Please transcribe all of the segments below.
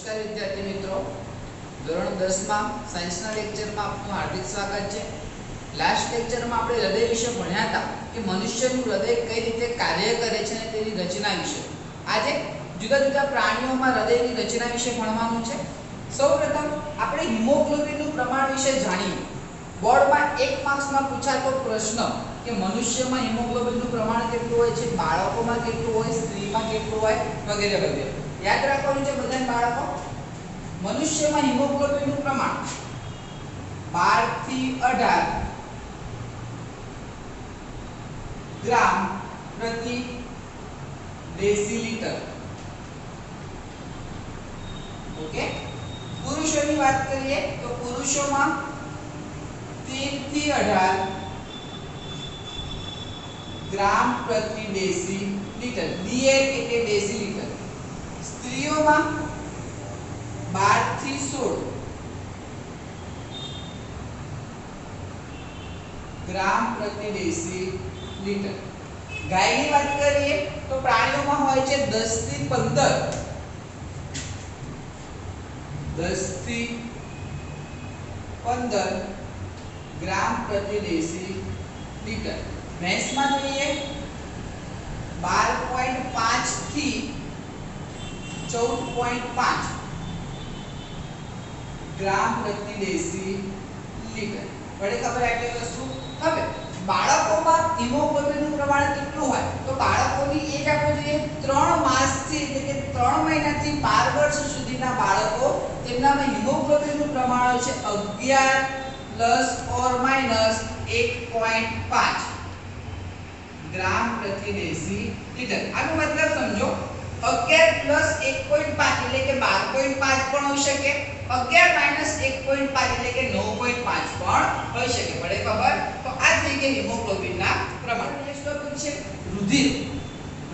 નમસ્કાર વિદ્યાર્થી મિત્રો, ધોરણ 10 માં સાયન્સના લેક્ચરમાં આપનું હાર્દિક સ્વાગત છે। લાસ્ટ લેક્ચરમાં આપણે હૃદય વિશે ભણ્યા હતા કે મનુષ્યનું હૃદય કઈ રીતે કાર્ય કરે છે અને તેની રચના વિશે। આજે જુદા જુદા પ્રાણીઓમાં હૃદયની રચના વિશે ભણવાનું છે। સૌપ્રથમ આપણે હિમોગ્લોબિનનું પ્રમાણ વિશે જાણીએ। બોર્ડમાં 1 માર્ક્સમાં પૂછાતો પ્રશ્ન કે મનુષ્યમાં હિમોગ્લોબિનનું પ્રમાણ કેટલું હોય છે, બાળકોમાં કેટલું હોય, સ્ત્રીમાં કેટલું હોય વગેરે વગેરે। याद રાખવાનું છે બધાને બાળકો। મનુષ્યમાં હિમોગ્લોબિનનું પ્રમાણ 12 થી 18 ગ્રામ પ્રતિ ડેસીલીટર। ઓકે। પુરુષોની વાત કરીએ તો પુરુષોમાં 13 થી 18 ગ્રામ પ્રતિ ડેસીલીટર। ડીએલ એટલે ડેસીલીટર। સ્ત્રીઓમાં 12 થી 16 ગ્રામ પ્રતિ ડેસીલીટર। ગાયની વાત કરીએ તો પ્રાણીઓમાં હોય છે 10 થી 15 ગ્રામ પ્રતિ ડેસીલીટર। ભેંસમાં જોઈએ 12.5 થી 14.5 ગ્રામ પ્રતિ ડેસીલીટર। પડે ખબર આટલી વસ્તુ। હવે બાળકોમાં હિમોગ્લોબિનનું પ્રમાણ કેટલું હોય તો બાળકોની એજ આપણે જોઈએ 3 માસથી એટલે કે 3 મહિનાથી 12 વર્ષ સુધીના બાળકો તેમનામાં હિમોગ્લોબિનનું પ્રમાણ હોય છે 11 ± 1.5 ગ્રામ પ્રતિ ડેસીલીટર। આનો મતલબ સમજો 11 + 1.5 એટલે કે 12.5 પણ હોઈ શકે, 11 - 1.5 એટલે કે 9.5 પણ હોઈ શકે। પડે ખબર? તો આ થઈ ગઈ હિમોગ્લોબિનના પ્રમાણ। નેક્સ્ટ ટોપિક છે રુધિર।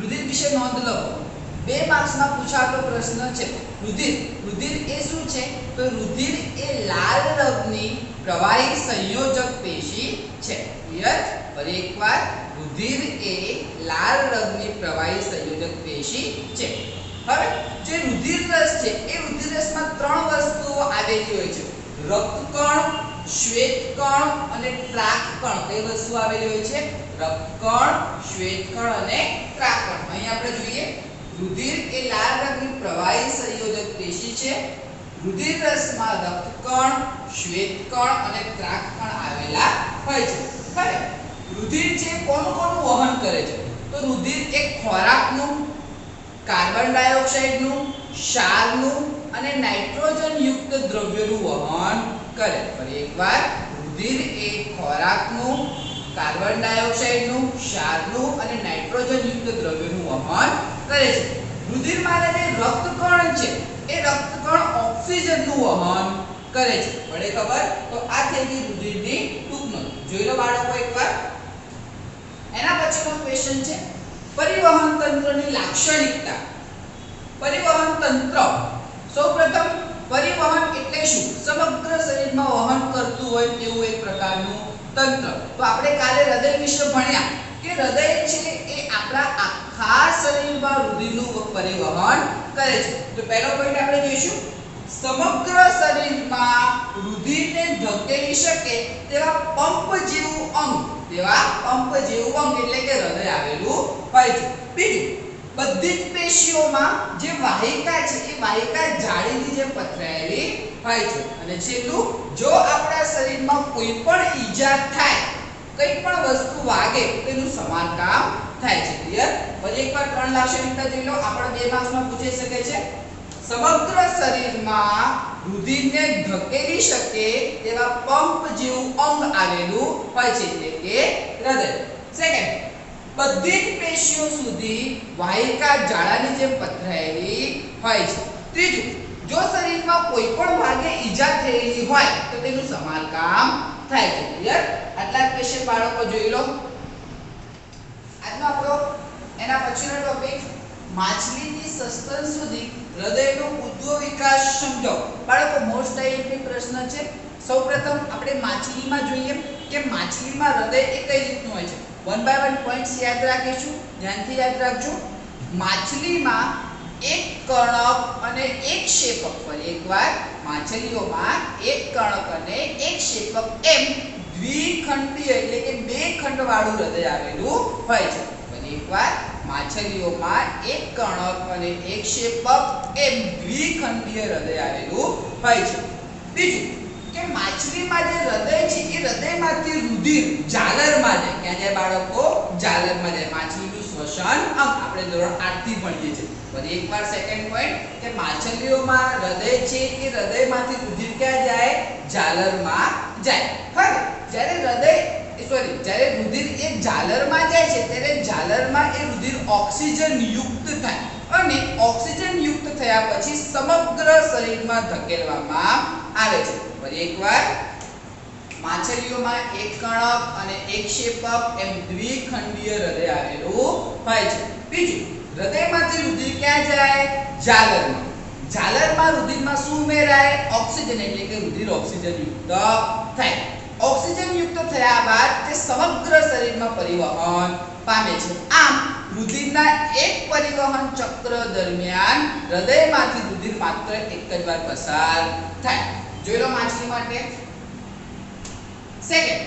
રુધિર વિશે નોંધ લો। 2 માર્ક્સમાં પૂછાતો પ્રશ્ન છે રુધિર। રુધિર એ શું છે તો રુધિર એ લાલ રંગની પ્રવાહી સંયોજક પેશી છે। ક્લિયર? ફરી એકવાર, રુધિર એ લાલ રંગની પ્રવાહી સંયોજક પેશી છે। હવે જે રુધિર રસ છે એ રુધિર રસમાં 3 વસ્તુઓ આવેલી હોય છે: રક્તકણ, શ્વેતકણ અને ત્રાકકણ। કઈ વસ્તુ આવેલી હોય છે? રક્તકણ, શ્વેતકણ અને ત્રાકકણ। અહીં આપણે જોઈએ રુધિર એ લાલ રંગની પ્રવાહી સંયોજક પેશી છે। રુધિર રસમાં રક્તકણ, શ્વેતકણ અને ત્રાકકણ આવેલા હોય છે। હવે રુધિર છે કોનું વહન કરે છે તો રુધિર એક ખોરાકનું, કાર્બન ડાયોક્સાઇડનું, ક્ષારનું અને નાઇટ્રોજન યુક્ત દ્રવ્યોનું વહન કરે। ફરી એકવાર, રુધિર એ ખોરાકનું, કાર્બન ડાયોક્સાઇડનું, ક્ષારનું અને નાઇટ્રોજન યુક્ત દ્રવ્યોનું વહન કરે છે। રુધિરમાં જે રક્તકણ છે એ રક્તકણ ઓક્સિજનનું વહન કરે છે। પડે ખબર? તો આ થઈ ગઈ રુધિરની ટૂંક નોંધ। જોઈ લો બાળકો એકવાર। એના પછીનો ક્વેશ્ચન છે પરિવહન તંત્રની લાક્ષણિકતા। પરિવહન તંત્ર, સૌપ્રથમ પરિવહન એટલે શું? સમગ્ર શરીરમાં વહન કરતું હોય તેવું એક પ્રકારનું તંત્ર। તો આપણે કાલે હૃદય વિશે ભણ્યા કે હૃદય છે એ આપણા આખા શરીરમાં રુધિરનું પરિવહન કરે છે। તો પહેલો પોઈન્ટ આપણે જોઈશું, સમગ્ર શરીરમાં રુધિરને ધકેલી શકે તેવા પંપ જેવું અંગ એટલે કે હૃદય આવેલું હોય છે। બીજું, બધી જ પેશીઓમાં જે વાહિકા છે એ વાહિકા જાળીની જેમ પથરાયેલી હોય છે। અને છેલ્લું, જો આપણા શરીરમાં કોઈ પણ ઈજા થાય, કંઈ પણ વસ્તુ વાગે તેનું સમારકામ થાય છે। ક્લિયર? ફરી એકવાર 3 લાક્ષણિકતા જોઈ લો। આપણે 2 માર્ક્સમાં પૂછી શકે છે। સમગ્ર શરીરમાં રુધિરને ધકેલી શકે તેવા પંપ જેવું અંગ આવેલું હોય છે એટલે કે હૃદય। સેકન્ડ, બધી જ પેશીઓ સુધી વાહિકા જાળાની જેમ પથરાયેલી હોય છે। ત્રીજું, જો શરીરમાં કોઈ પણ ભાગે ઈજા થયેલી હોય તો તેનું સમારકામ થાય છે। ક્લિયર? આટલા ક્વેશ્ચન બાળકો જોઈ લો। આજનો આપણો એના પછીનો ટોપિક માછલીથી સસ્તન સુધી હૃદયનો ઉદ્ભવ વિકાસ સમજો। બાળકો મોસ્ટ આઈએમપી પ્રશ્ન છે। સૌપ્રથમ આપણે માછલીમાં જોઈએ કે માછલીમાં હૃદય એ કઈ રીતનું હોય છે। 1 by 1 પોઈન્ટ્સ યાદ રાખીશું, ધ્યાનથી યાદ રાખજો। માછલીમાં એક કર્ણક અને એક શેપક. ફરી એકવાર, માછલીઓમાં એક કર્ણક અને એક શેપક એમ દ્વિખંડીય એટલે કે બે ખંડ વાળું હૃદય આવેલું હોય છે. ફરી એકવાર, માછલીઓમાં એક કર્ણક અને એક શેપક એમ દ્વિખંડીય હૃદય આવેલું હોય છે. બીજું કે માછલીમાં જે હૃદય છે એ હૃદયમાંથી રુધિર ઝાલરમાં જાય. ક્યાં જાય બાળકો? ઝાલરમાં જાય. માછલીનું શ્વસન અંગ આપણે ધોરણ 8 થી ભણીએ છીએ. ફરી એકવાર સેકન્ડ પોઈન્ટ કે માછલીઓમાં હૃદય છે એ હૃદયમાંથી રુધિર ક્યાં જાય? ઝાલરમાં જાય. હવે જ્યારે રુધિર એ ઝાલરમાં જાય છે ત્યારે ઝાલરમાં એ રુધિર ઓક્સિજન યુક્ત થાય અને ઓક્સિજન યુક્ત થયા પછી સમગ્ર શરીરમાં ધકેલવામાં આવે છે. ફરી એકવાર, માછલીઓમાં એક કર્ણક અને એક શેપક એમ દ્વિખંડીય હૃદય આવેલું હોય છે. બીજું, હૃદયમાંથી રુધિર ક્યાં જાય? ઝાલરમાં. ઝાલરમાં રુધિરમાં શું ઉમેરાય? ઓક્સિજન એટલે કે રુધિર ઓક્સિજન યુક્ત થાય. ઓક્સિજન યુક્ત થયા બાદ તે સમગ્ર શરીરમાં પરિવહન પામે છે. આમ રુધિરના એક પરિવહન ચક્ર દરમિયાન હૃદયમાંથી રુધિર માત્ર એક જ વાર પસાર થાય. જોઈ લો માછલી માટે. સેકન્ડ,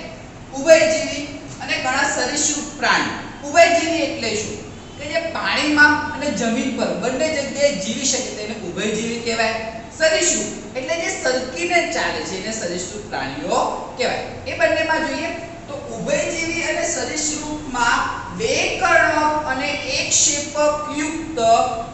ઉભયજીવી અને ઘણા સરીસૃપ પ્રાણી. ઉભયજીવી એટલે શું? કે જે પાણીમાં અને જમીન પર બંને જગ્યાએ જીવી શકે તેને ઉભયજીવી કહેવાય. સરીસૃપ એટલે જે સરકીને ચાલે છે એને સરીસૃપ પ્રાણીઓ કહેવાય. એ બંનેમાં જોઈએ તો ઉભયજીવી અને સરીસૃપમાં બે કર્ણક અને એક શેપક યુક્ત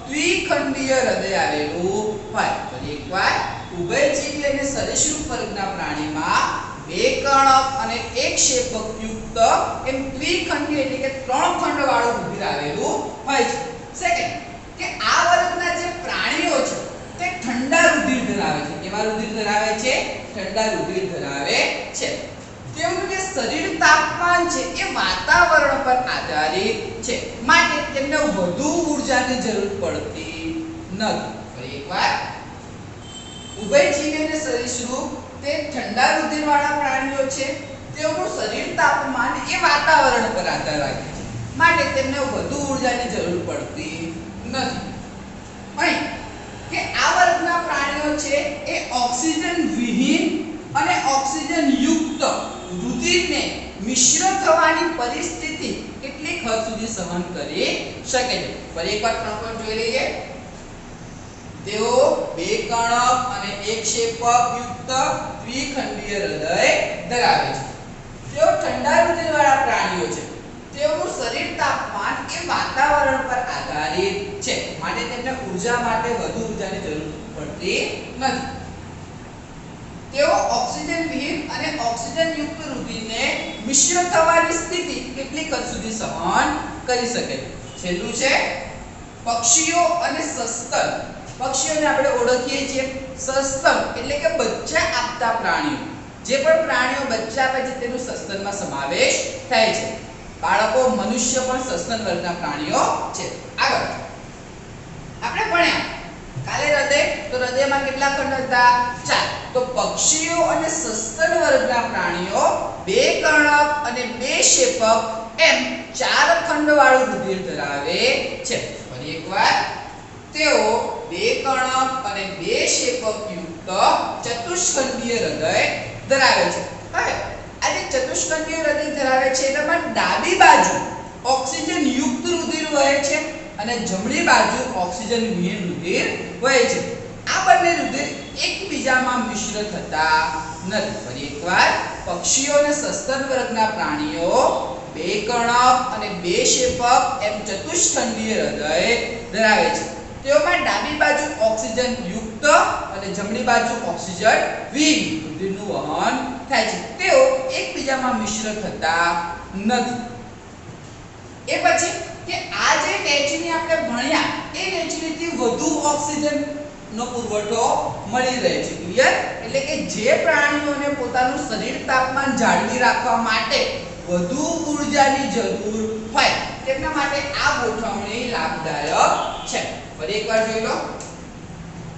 દ્વિખંડીય હૃદય આવેલું હોય. ફરી એકવાર, ઉભયજીવી અને સરીસૃપ વર્ગના પ્રાણીમાં બે કર્ણક અને એક શેપક યુક્ત એમ દ્વિખંડીય એટલે કે ત્રણ ખંડ વાળું રુધિર આવેલું હોય છે. સેકન્ડ, કે આ વર્ગના જે પ્રાણીઓ છે તે ઠંડા રુધિર ધરાવે છે. કેવા રુધિર ધરાવે છે? ઠંડા રુધિર ધરાવે છે. તેમનું જે શરીર તાપમાન છે એ વાતાવરણ પર આધારિત છે, માટે તેમને વધુ ઊર્જાની જરૂર પડતી નથી. ફરી એકવાર, ઉભયજીવી અને સરીસૃપ તે ઠંડા રુધિર વાળા પ્રાણીઓ છે. તેઓનું શરીર તાપમાન એ વાતાવરણ પર આધાર રાખે છે, માટે તેમને વધુ ઊર્જાની જરૂર પડતી નથી. અહીં કે આ વર્ગના પ્રાણીઓ છે એ ઓક્સિજન વિહીન અને ઓક્સિજન યુક્ત રુધિરને મિશ્ર થવાની પરિસ્થિતિ કેટલીક હદ સુધી સહન કરી શકે છે. ફરી એકવાર ત્રણ જોઈ લઈએ. તેઓ બે કર્ણક અને એક શેપક યુક્ત દ્વિખંડીય હૃદય ધરાવે છે. તેઓ ઠંડા રુધિર વાળા પ્રાણીઓ છે. તેઓનું શરીર તાપમાન એ વાતાવરણ પર આધારિત છે, માટે તેમને ઊર્જા માટે વધુ ઊર્જાની જરૂર પડતી નથી. તેઓ ઓક્સિજન વિહીન અને ઓક્સિજન યુક્ત રુધિરને મિશ્ર થવાની સ્થિતિ કેટલીક હદ સુધી સહન કરી શકે છે. છેલ્લું છે પક્ષીઓ અને સસ્તન. પક્ષીઓને આપણે ઓળખીએ છીએ સસ્તન એટલે કે બચ્ચા આપતા પ્રાણીઓ. જે પણ પ્રાણીઓ બચ્ચા આપે છે તેનો સસ્તનમાં સમાવેશ થાય છે. બાળકો, મનુષ્ય પણ સસ્તન વર્ગના પ્રાણીઓ છે. આગળ આપણે ભણ્યા કાલે હૃદય, તો હૃદયમાં કેટલા ખંડ હતા? 4. તો પક્ષીઓ અને સસ્તન વર્ગના પ્રાણીઓ બે કર્ણક અને બે શેપક એમ 4 ખંડ વાળું રુધિર ધરાવે છે. ફરી એકવાર, તેઓ બે કર્ણક અને બે શેપક યુક્ત ચતુષ્ખંડીય હૃદય ધરાવે છે. હવે આ જે ચતુષ્ખંડીય હૃદય ધરાવે છે એમાં ડાબી બાજુ ઓક્સિજન યુક્ત રુધિર વહે છે અને જમણી બાજુ ઓક્સિજન વિહીન રુધિર વહે છે. આ બંને રુધિર એકબીજામાં મિશ્ર થતા નથી. ફરી એકવાર, પક્ષીઓ અને સસ્તન વર્ગના પ્રાણીઓ બે કર્ણક અને બે શેપક એમ ચતુષ્ખંડીય હૃદય ધરાવે છે. તેઓમાં ડાબી બાજુ ઓક્સિજન યુક્ત અને જમણી બાજુ ઓક્સિજન વિહીન રુધિરનું વહન થાય છે. તેઓ એકબીજામાં મિશ્ર થતા નથી. એ પછી કે આ જે વહેંચણી આપણે ભણ્યા એ વહેંચણીથી વધુ ઓક્સિજન નો પુરવઠો મળી રહે છે. ક્લિયર? એટલે કે જે પ્રાણીઓને પોતાનું શરીર તાપમાન જાળવી રાખવા માટે વધુ ઊર્જાની જરૂર હોય તેમના માટે આ ગોઠવણી લાભદાયક છે. ફરી એકવાર જોઈ લો.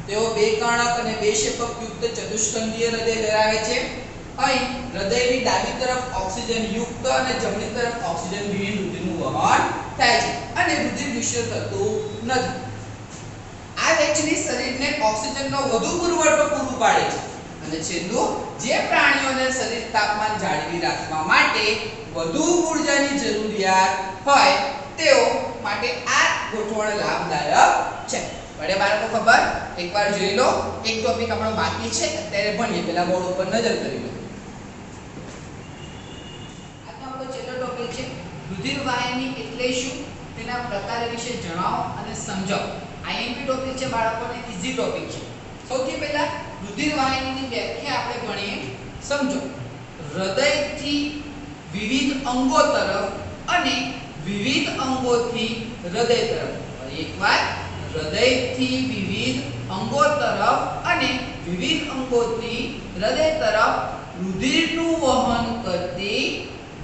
તેઓ બે કર્ણક અને બે શેપક યુક્ત ચતુષ્ખંડીય હૃદય ધરાવે છે. અહીં હૃદયની ડાબી તરફ ઓક્સિજન યુક્ત અને જમણી તરફ ઓક્સિજન વિહીન રુધિરનું વહન થાય છે અને રુધિર મિશ્ર થતું નથી. વહેંચણી શરીરને ઓક્સિજનનો વધુ પુરવઠો પૂરો પાડે છે અને છેલ્લું જે પ્રાણીઓને શરીર તાપમાન જાળવી રાખવા માટે વધુ ઊર્જાની જરૂરિયાત હોય તેઓ માટે આ ગોઠવણ લાભદાયક છે. બરાબર બાળકો ખબર એકવાર જોઈ લો. એક ટોપિક આપણો બાકી છે અત્યારે ભણીએ પહેલા બોર્ડ ઉપર નજર કરી લો. આજનો આપણો છેલ્લો ટોપિક છે રુધિર વાહિની એટલે શું તેના પ્રકાર વિશે જણાવો અને સમજાવો. આઈએમપી ટોપિક છે બાળકોને, ઈઝી ટોપિક છે. સૌથી પહેલા રુધિર વાહિનીની વ્યાખ્યા આપણે ભણીએ. સમજો હૃદયથી વિવિધ અંગો તરફ અને વિવિધ અંગોથી હૃદય તરફ. એકવાર હૃદયથી વિવિધ અંગો તરફ અને વિવિધ અંગોથી હૃદય તરફ રુધિરનું વહન કરતી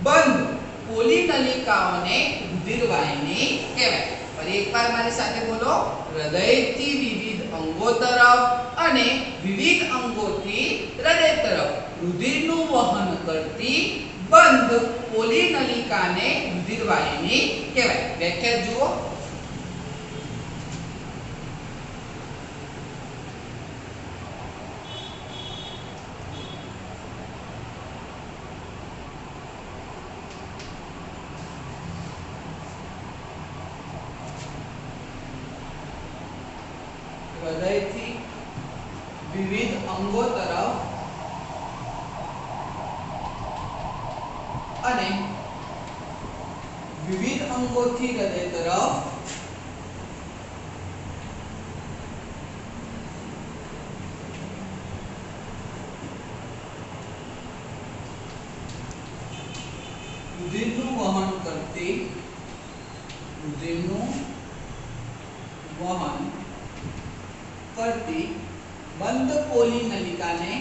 બંધ પોલીનલિકાઓને રુધિર વાહિની કહેવાય. ફરી એકવાર મારી સાથે બોલો. હૃદયથી વિવિધ અંગો તરફ અને વિવિધ અંગોથી હૃદય તરફ રુધિરનું વહન કરતી બંધ પોલીનલિકાને રુધિર વાહિની કહેવાય. વ્યાખ્યા જુઓ. હૃદયથી વિવિધ અંગો તરફ અને વિવિધ અંગોથી હૃદય તરફ રુધિરનું વહન કરતી બંધ પોલીનલિકાને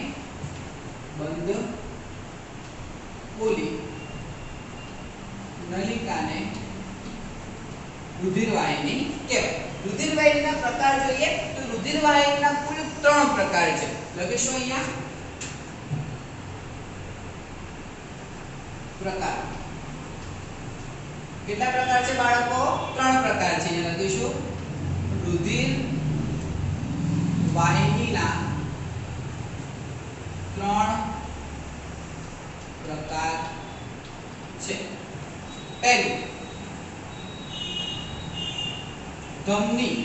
રુધિર વાહિની કહેવાય. રુધિર વાહિનીના પ્રકાર જોઈએ તો રુધિર વાહિનીના કુલ 3 પ્રકાર છે. લખીશું અહીંયા પ્રકાર. કેટલા પ્રકાર છે બાળકો? 3 પ્રકાર છે. અહીંયા લખીશું રુધિર વાહિનીના 3 પ્રકાર છે. પહેલું ધમની,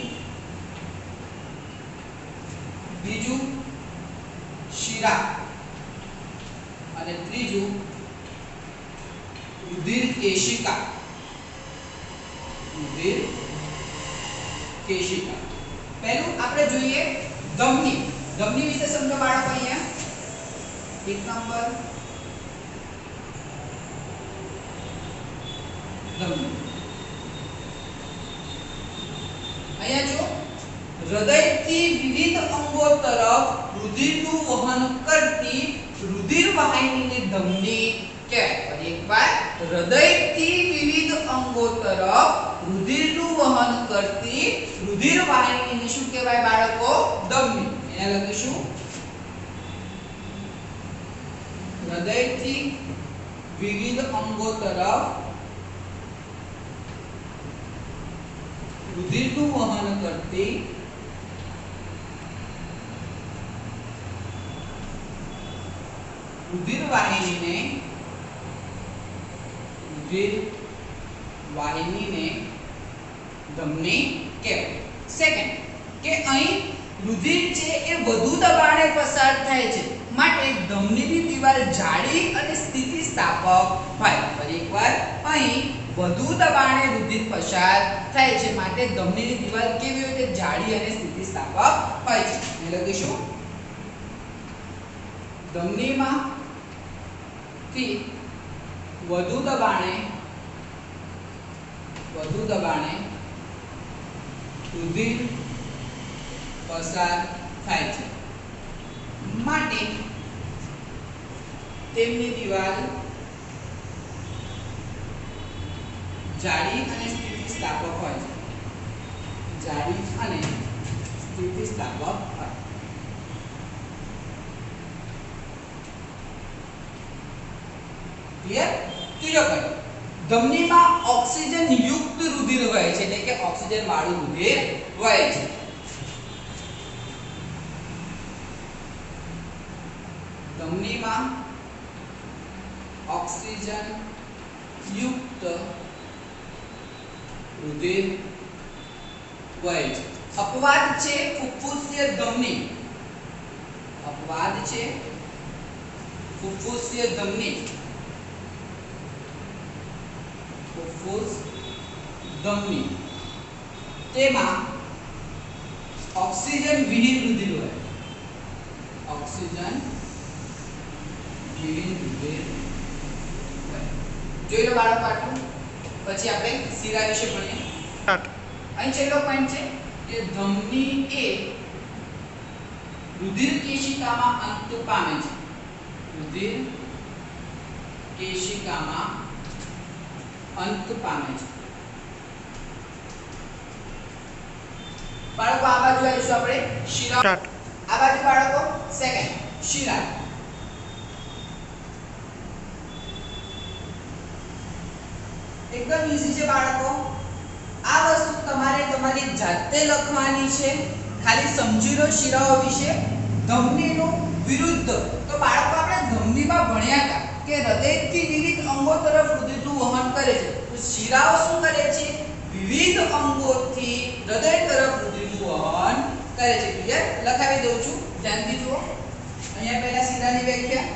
બીજું શિરા અને ત્રીજું રુધિર કેશિકા. પહેલું આપણે જોઈએ ધમની. ધમની વિશે સમજો બાળકો. અહીંયા 1 નંબર ધમની. અહીંયા જો હૃદયથી વિવિધ અંગો તરફ રુધિરનું વહન કરતી રુધિર વાહિનીને ધમની કહેવાય. ફરી એકવાર હૃદયથી વિવિધ અંગો તરફ રુધિરનું વહન કરતી રુધિર વાહિનીને શું કહેવાય બાળકો? ધમની. એને લખીશું હૃદયથી વિવિધ અંગો તરફ રુધિરનું વહન કરતી રુધિર વાહિનીને ધમની કહેવાય. સેકન્ડ કે અહીં રુધિર છે એ વધુ દબાણે પસાર થાય છે માટે ધમનીની દીવાલ જાડી અને સ્થિતિસ્થાપક હોય. ફરી એકવાર અહીં વધુ દબાણે રુધિર પસાર થાય છે માટે ધમનીની દીવાલ કેવી હોય? જાડી અને સ્થિતિસ્થાપક હોય છે. એ લખીશું ધમનીમાં થી વધુ દબાણે રુધિર પસાર થાય છે માટે તેમની દીવાલ જાડી અને સ્થિતિસ્થાપક હોય છે. ક્લિયર? ત્રીજો point ધમનીમાં ઓક્સિજન યુક્ત રુધિર વહે છે એટલે કે ઓક્સિજન વાળું રુધિર વહે છે. ધમનીમાં ઓક્સિજન યુક્ત રુધિર વહે છે. અપવાદ છે ફુફ્ફુસીય ધમની. અપવાદ છે ફુફ્ફુસીય ધમની. ફુફ્ફુસ ધમની તેમાં ઓક્સિજન વિહીન રુધિર વહે. ઓક્સિજન વિહીન રુધિર વહે. જોઈ લો બાળકો આટલું. પછી આપણે શિરા વિશે ભણીએ. અહીં છેલ્લો પોઈન્ટ છે કે ધમની એ રુધિર કેશિકામાં અંત પામે છે. રુધિર કેશિકામાં અંત પામે છે. બાળકો આ બાજુ આવીશું આપણે શિરા. આ બાજુ બાળકો સેકન્ડ શિરા. એકદમ ઈઝી છે બાળકો. આ વસ્તુ તમારે તમારી જાતે લખવાની છે. ખાલી સમજી લો શિરાઓ વિશે. ધમનીનું વિરુદ્ધ તો બાળકો આપણે ધમનીમાં ભણ્યા હતા કે હૃદયથી વિવિધ અંગો તરફ રુધિરનું વહન કરે છે. તો શિરાઓ શું કરે છે? વિવિધ અંગોથી હૃદય તરફ રુધિરનું વહન કરે છે. ક્લિયર? લખાવી દઉં છું, ધ્યાનથી જુઓ. અહીંયા પહેલા શિરાની વ્યાખ્યા.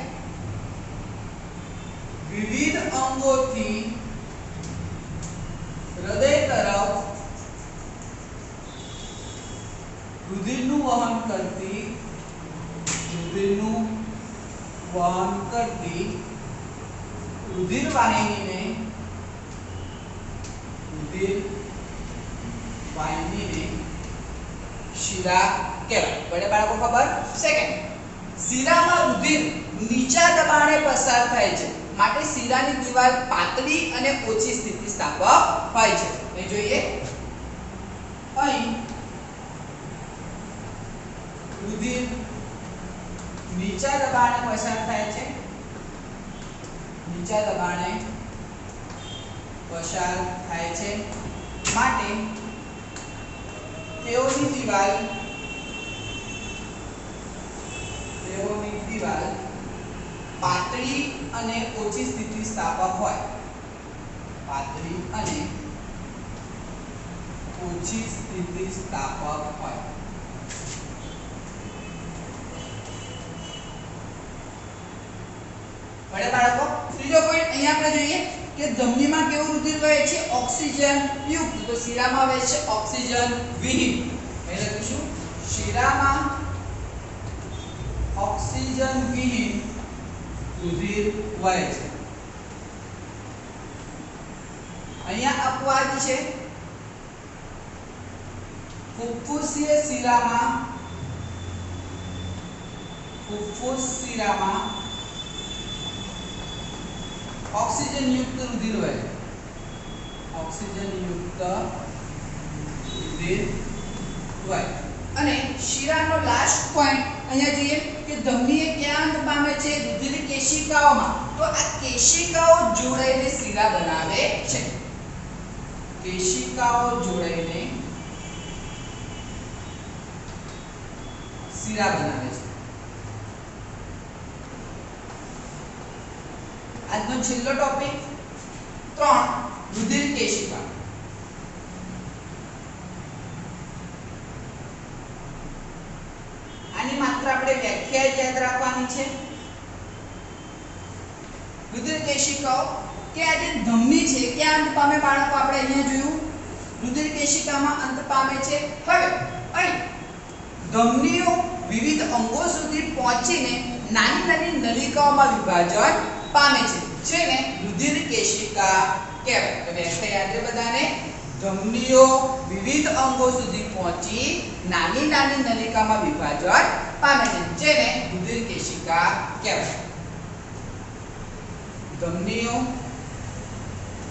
વિવિધ અંગોથી હૃદય તરફ રુધિરનું વહન કરતી રુધિર વાહિનીને શિરા કહેવાય. બરાબર બાળકો? ખબર? સેકન્ડ, શિરામાં રુધિર નીચા દબાણે પસાર થાય છે, માટે શિરાની દિવાલ પાતળી અને ઓછી સ્થિતિસ્થાપક હોય છે. અહીં જોઈએ, અહીં રુધિર નીચા દબાણે પસાર થાય છે. નીચા દબાણે પસાર થાય છે માટે તેઓની દિવાલ પાતળી અને ઓછી સ્થિતિસ્થાપક હોય. પાતળી અને ઓછી સ્થિતિસ્થાપક હોય. બરાબર બાળકો? ત્રીજો પોઈન્ટ અહીંયા આપણે જોઈએ કે ધમનીમાં કેવું રુધિર વહે છે? ઓક્સિજન યુક્ત. તો શિરામાં વહે છે ઓક્સિજન વિહીન. પહેલા લખીશું શિરામાં ઓક્સિજન વિહીન રુધિર વહે છે. અહીંયા અપવાદ છે. ફુફ્ફુસીય શિરામાં ઓક્સિજન યુક્ત રુધિર વહે. ઓક્સિજન યુક્ત રુધિર વહે. અને શિરાનો લાસ્ટ પોઈન્ટ અહીંયા જોઈએ કે ધમનીએ ક્યાં અંત પામે છે? રુધિર કેશિકાઓમાં. તો આ કેશિકાઓ જોડાઈને શિરા બનાવે છે. કેશિકાઓ જોડાઈને શિરા બનાવે છે. આજનો છેલ્લો ટોપિક 3 રુધિર કેશિકા. આની માત્ર આપણે વ્યાખ્યા યાદ રાખવાની છે. રુધિર કેશિકાઓ કે આ જે ધમની છે ક્યાં અંત પામે બાળકો? આપણે અહીંયા જોયું રુધિર કેશિકામાં અંત પામે છે. હવે અહીં ધમનીઓ વિવિધ અંગો સુધી પહોંચીને નાની નાની નલિકાઓમાં વિભાજન પામે છે, જેને રુધિર કેશિકા કહેવાય. તો વ્યાખ્યા યાદ છે બધાને. ધમનીઓ વિવિધ અંગો સુધી પહોંચી નાની નાની નલિકામાં વિભાજન પામે છે, જેને રુધિર કેશિકા કહેવાય. ધમનીઓ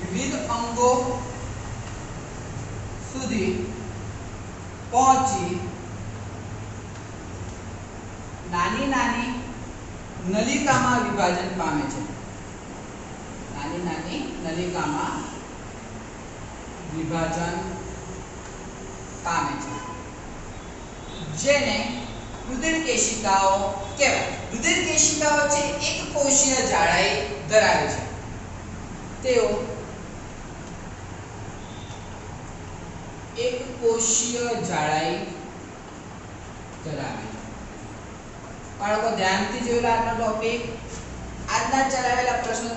વિવિધ અંગો સુધી પહોંચી નાની નાની નલિકામાં વિભાજન પામે છે. નાની નાની નલિકામાં વિભાજન પામે છે, જેને રુધિર કેશિકાઓ કહેવાય. રુધિર કેશિકાઓ છે એક કોષીય જાડાઈ ધરાવે છે. તેઓ એક કોષીય જાડાઈ ધરાવે છે. બાળકો ધ્યાનથી જોયેલા આજનો ટોપિક. આજના ચલાવેલા પ્રશ્નો